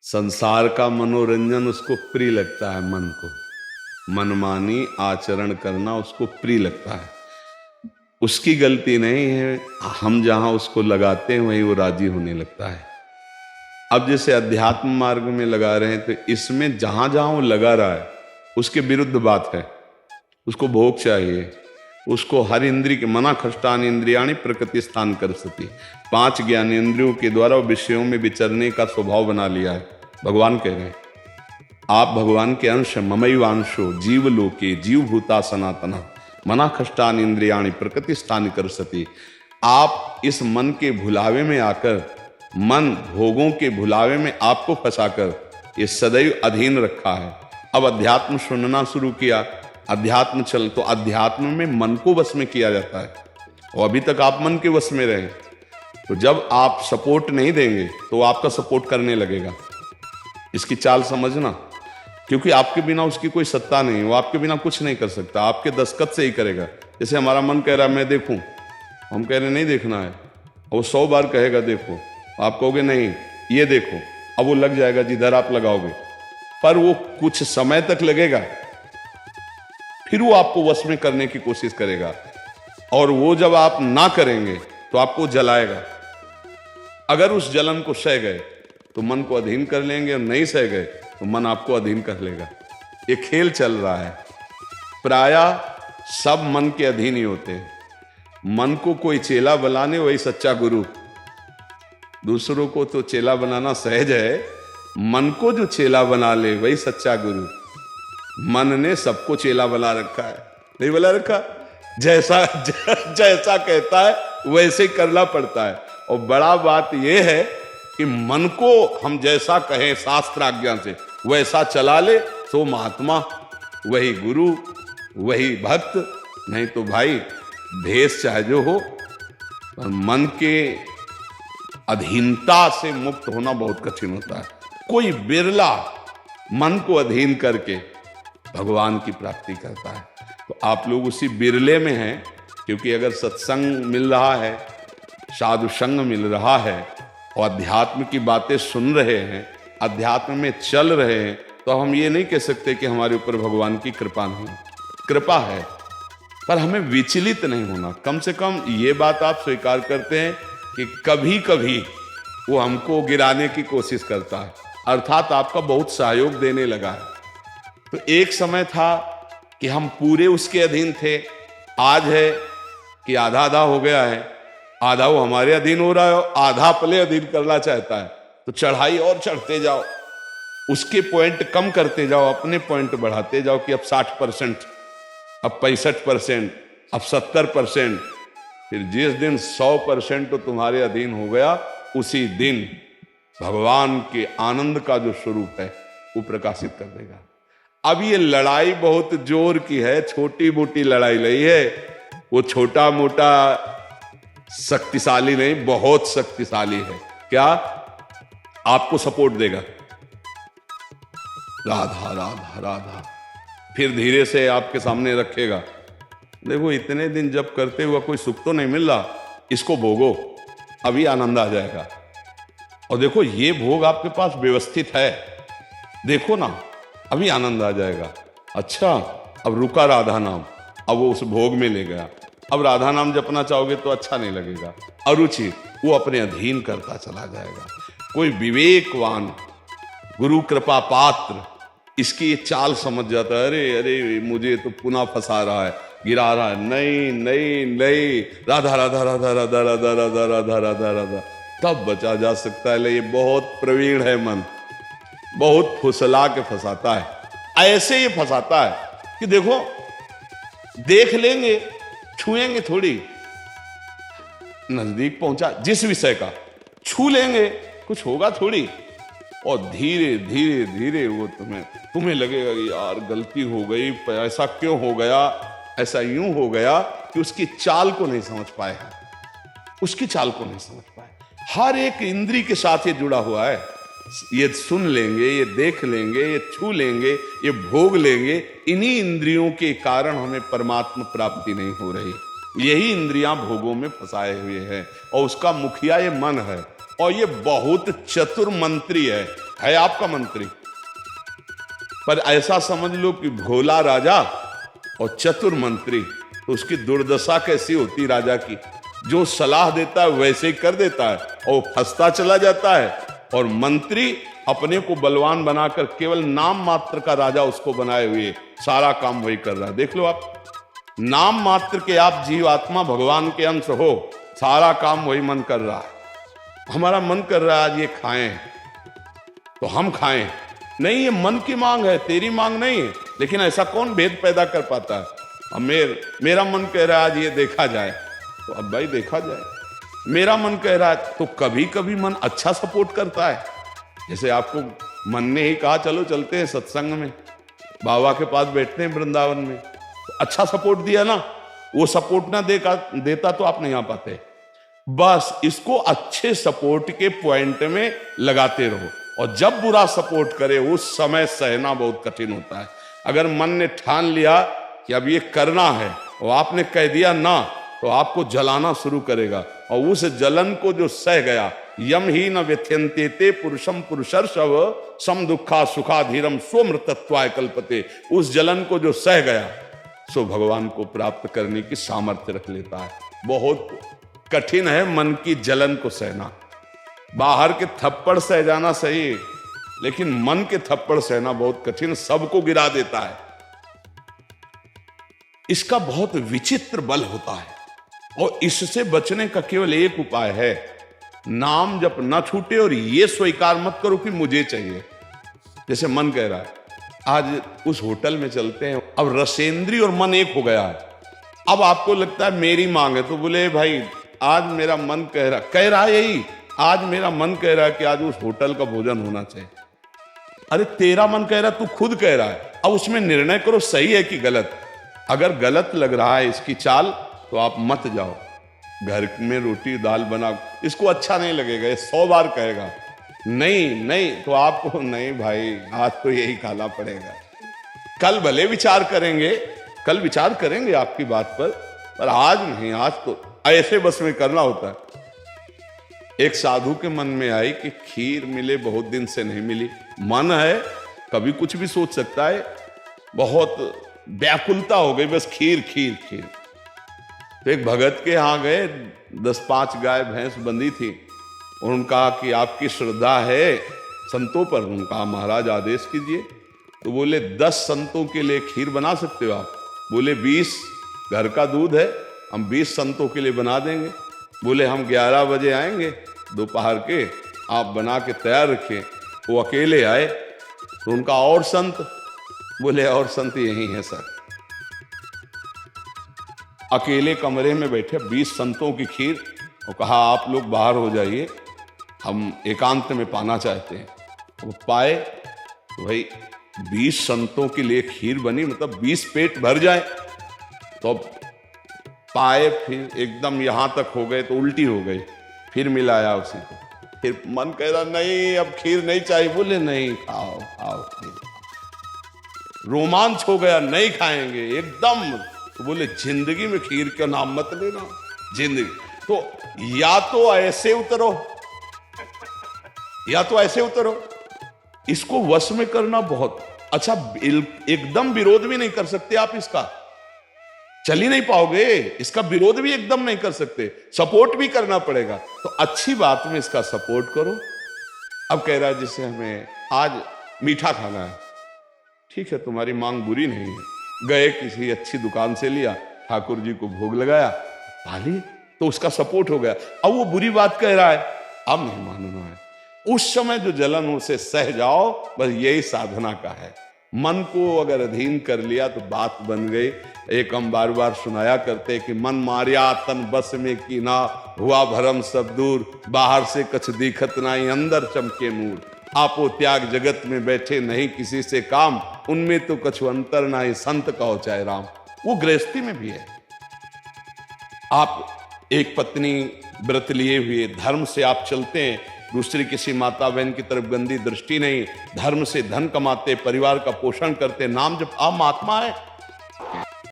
संसार का मनोरंजन उसको प्रिय लगता है, मन को मनमानी आचरण करना उसको प्रिय लगता है। उसकी गलती नहीं है, हम जहां उसको लगाते हैं वहीं वो राजी होने लगता है। अब जैसे अध्यात्म मार्ग में लगा रहे हैं तो इसमें जहां जहां वो लगा रहा है उसके विरुद्ध बात है। उसको भोग चाहिए, उसको हर इंद्रिय के मना खष्टान इंद्रियाणी प्रकृति स्थान कर सती, 5 ज्ञान इंद्रियों के द्वारा विषयों में विचरने का स्वभाव बना लिया है। भगवान कह रहे हैं आप भगवान के अंश, ममैवांशो जीव लोके जीव भूता सनातना मना खष्टान इंद्रियाणी प्रकृति स्थान कर सती। आप इस मन के भुलावे में आकर, मन भोगों के भुलावे में आपको फंसाकर ये सदैव अधीन रखा है। अब अध्यात्म सुनना शुरू किया, अध्यात्म चल तो अध्यात्म में मन को वश में किया जाता है और अभी तक आप मन के वश में रहे। तो जब आप सपोर्ट नहीं देंगे तो वो आपका सपोर्ट करने लगेगा। इसकी चाल समझना, क्योंकि आपके बिना उसकी कोई सत्ता नहीं, वो आपके बिना कुछ नहीं कर सकता, आपके दस्तखत से ही करेगा। जैसे हमारा मन कह रहा है मैं देखूं, हम कह रहे नहीं देखना है, वो 100 बार कहेगा देखो, आप कहोगे नहीं ये देखो, अब वो लग जाएगा जिधर आप लगाओगे, पर वो कुछ समय तक लगेगा, फिर वो आपको वश में करने की कोशिश करेगा और वो जब आप ना करेंगे तो आपको जलाएगा। अगर उस जलन को सह गए तो मन को अधीन कर लेंगे और नहीं सह गए तो मन आपको अधीन कर लेगा। ये खेल चल रहा है, प्रायः सब मन के अधीन ही होते हैं। मन को कोई चेला बनाने वही सच्चा गुरु। दूसरों को तो चेला बनाना सहज है, मन को जो चेला बना ले वही सच्चा गुरु। मन ने सबको चेला बना रखा है, नहीं बना रखा, जैसा जैसा कहता है वैसे ही करना पड़ता है। और बड़ा बात यह है कि मन को हम जैसा कहें शास्त्र आज्ञा से वैसा चला ले तो महात्मा, वही गुरु, वही भक्त। नहीं तो भाई भेष चाहे जो हो, पर मन के अधीनता से मुक्त होना बहुत कठिन होता है। कोई बिरला मन को अधीन करके भगवान की प्राप्ति करता है। तो आप लोग उसी बिरले में हैं, क्योंकि अगर सत्संग मिल रहा है, साधु संग मिल रहा है और अध्यात्म की बातें सुन रहे हैं, अध्यात्म में चल रहे हैं, तो हम ये नहीं कह सकते कि हमारे ऊपर भगवान की कृपा नहीं। कृपा है, पर हमें विचलित नहीं होना। कम से कम ये बात आप स्वीकार करते हैं कि कभी कभी वो हमको गिराने की कोशिश करता है, अर्थात आपका बहुत सहयोग देने लगा है। तो एक समय था कि हम पूरे उसके अधीन थे, आज है कि आधा आधा हो गया है। आधा वो हमारे अधीन हो रहा है और आधा अपने अधीन करना चाहता है। तो चढ़ाई और चढ़ते जाओ, उसके पॉइंट कम करते जाओ, अपने पॉइंट बढ़ाते जाओ कि अब 60%, अब 65%, अब 70%। फिर जिस दिन 100% तो तुम्हारे अधीन हो गया, उसी दिन भगवान के आनंद का जो स्वरूप है वो प्रकाशित कर देगा। अब ये लड़ाई बहुत जोर की है, छोटी मोटी लड़ाई नहीं है। वो छोटा मोटा शक्तिशाली नहीं, बहुत शक्तिशाली है। क्या? आपको सपोर्ट देगा, राधा राधा राधा, फिर धीरे से आपके सामने रखेगा। देखो इतने दिन जब करते हुआ कोई सुख तो नहीं मिल रहा, इसको भोगो, अभी आनंद आ जाएगा। और देखो ये भोग आपके पास व्यवस्थित है, देखो ना अभी आनंद आ जाएगा। अच्छा, अब रुका राधा नाम, अब वो उस भोग में ले गया। अब राधा नाम जपना चाहोगे तो अच्छा नहीं लगेगा, अरुचि, वो अपने अधीन करता चला जाएगा। कोई विवेकवान गुरु कृपा पात्र इसकी ये चाल समझ जाता है, अरे अरे मुझे तो पुनः फंसा रहा है, गिरा रहा है, नहीं नहीं नहीं, राधा राधा राधा राधा राधा राधा राधा राधा राधा, तब बचा जा सकता है। ये बहुत प्रवीण है मन, बहुत फुसला के फंसाता है। ऐसे ही फंसाता है कि देखो देख लेंगे, छुएंगे थोड़ी, नजदीक पहुंचा जिस विषय का, छू लेंगे, कुछ होगा थोड़ी, और धीरे धीरे धीरे वो तुम्हें लगेगा कि यार गलती हो गई, ऐसा क्यों हो गया, ऐसा यूं हो गया कि उसकी चाल को नहीं समझ पाए हैं, उसकी चाल को नहीं समझ पाए। हर एक इंद्री के साथ ये जुड़ा हुआ है। ये सुन लेंगे, ये देख लेंगे, ये छू लेंगे, ये भोग लेंगे। इन्हीं इंद्रियों के कारण हमें परमात्मा प्राप्ति नहीं हो रही। यही इंद्रियां भोगों में फंसाए हुए हैं और उसका मुखिया ये मन है। और ये बहुत चतुर मंत्री है। है आपका मंत्री, पर ऐसा समझ लो कि भोला राजा और चतुर मंत्री, तो उसकी दुर्दशा कैसी होती राजा की। जो सलाह देता है वैसे ही कर देता है और वो फंसता चला जाता है, और मंत्री अपने को बलवान बनाकर केवल नाम मात्र का राजा उसको बनाए हुए सारा काम वही कर रहा है। देख लो आप, नाम मात्र के आप जीवात्मा भगवान के अंश हो, सारा काम वही मन कर रहा है। हमारा मन कर रहा है आज ये खाएं तो हम खाएं, नहीं, ये मन की मांग है, तेरी मांग नहीं है। लेकिन ऐसा कौन भेद पैदा कर पाता है? अब मेरा मन कह रहा है आज ये देखा जाए, तो अब भाई देखा जाए। मेरा मन कह रहा है, तो कभी कभी मन अच्छा सपोर्ट करता है। जैसे आपको मन ने ही कहा चलो चलते हैं सत्संग में, बाबा के पास बैठते हैं वृंदावन में, तो अच्छा सपोर्ट दिया ना। वो सपोर्ट ना देता तो आप नहीं आ पाते। बस इसको अच्छे सपोर्ट के पॉइंट में लगाते रहो, और जब बुरा सपोर्ट करे उस समय सहना बहुत कठिन होता है। अगर मन ने ठान लिया कि अब ये करना है और आपने कह दिया ना, तो आपको जलाना शुरू करेगा, और उस जलन को जो सह गया, यम ही न व्यथ्यन्ते पुरुषम पुरुषर्षव सम दुखा सुखाधीरम स्वमृतत्वाय कल्पते, उस जलन को जो सह गया सो भगवान को प्राप्त करने की सामर्थ्य रख लेता है। बहुत कठिन है मन की जलन को सहना। बाहर के थप्पड़ सह जाना सही, लेकिन मन के थप्पड़ सहना बहुत कठिन, सबको गिरा देता है। इसका बहुत विचित्र बल होता है, और इससे बचने का केवल एक उपाय है, नाम जप न छूटे, और ये स्वीकार मत करो कि मुझे चाहिए। जैसे मन कह रहा है आज उस होटल में चलते हैं, अब रसेंद्री और मन एक हो गया है। अब आपको लगता है मेरी मांग है, तो बोले भाई आज मेरा मन कह रहा है यही, आज मेरा मन कह रहा है कि आज उस होटल का भोजन होना चाहिए। अरे तेरा मन कह रहा है, तू खुद कह रहा है, अब उसमें निर्णय करो सही है कि गलत। अगर गलत लग रहा है इसकी चाल, तो आप मत जाओ। घर में रोटी दाल बनाओ, इसको अच्छा नहीं लगेगा, ये 100 बार कहेगा नहीं, तो आपको नहीं भाई आज तो यही खाना पड़ेगा। कल भले विचार करेंगे आपकी बात पर आज नहीं, आज तो ऐसे बस में करना होता है। एक साधु के मन में आई कि खीर मिले, बहुत दिन से नहीं मिली, मन है कभी कुछ भी सोच सकता है, बहुत व्याकुलता हो गई, बस खीर खीर खीर। तो एक भगत के यहाँ गए, 10-5 गाय भैंस बंधी थी, और उनका कि आपकी श्रद्धा है संतों पर? उनका महाराज आदेश कीजिए। तो बोले 10 संतों के लिए खीर बना सकते हो आप? बोले 20 घर का दूध है, हम 20 संतों के लिए बना देंगे। बोले हम 11 बजे आएंगे दोपहर के, आप बना के तैयार रखिए। वो अकेले आए, तो उनका और संत? बोले और संत यही है सर। अकेले कमरे में बैठे 20 संतों की खीर, और कहा आप लोग बाहर हो जाइए, हम एकांत में पाना चाहते हैं। वो पाए, तो भाई 20 संतों के लिए खीर बनी, मतलब 20 पेट भर जाए। तो अब पाए, फिर एकदम यहां तक हो गए तो उल्टी हो गई, फिर मिलाया उसी को। फिर मन कह रहा नहीं अब खीर नहीं चाहिए। बोले नहीं, खाओ खाओ खीर। रोमांच हो गया, नहीं खाएंगे एकदम। तो बोले जिंदगी में खीर का नाम मत लेना, जिंदगी। तो या तो ऐसे उतरो, इसको वश में करना बहुत अच्छा। एकदम विरोध भी नहीं कर सकते आप इसका, चल ही नहीं पाओगे, इसका विरोध भी एकदम नहीं कर सकते, सपोर्ट भी करना पड़ेगा। तो अच्छी बात में इसका सपोर्ट करो। अब कह रहा है जैसे हमें आज मीठा खाना है, ठीक है तुम्हारी मांग बुरी नहीं है। गए किसी अच्छी दुकान से लिया, ठाकुर जी को भोग लगाया, पाली, तो उसका सपोर्ट हो गया। अब वो बुरी बात कह रहा है, अब नहीं मानना है। उस समय जो जलन उसे सह जाओ, बस यही साधना का है। मन को अगर अधीन कर लिया तो बात बन गई। एक हम बार बार सुनाया करते कि मन मारिया तन बस में की ना, हुआ भरम सब दूर, बाहर से कछ दिखत नाई, अंदर चमके नूर। आपो त्याग जगत में बैठे नहीं किसी से काम, उनमें तो कछु अंतर नाई, संत कहो चाहे राम। वो गृहस्थी में भी है। आप एक पत्नी व्रत लिए हुए, धर्म से आप चलते हैं, दूसरी किसी माता बहन की तरफ गंदी दृष्टि नहीं, धर्म से धन कमाते, परिवार का पोषण करते, नाम जब आप महात्मा है,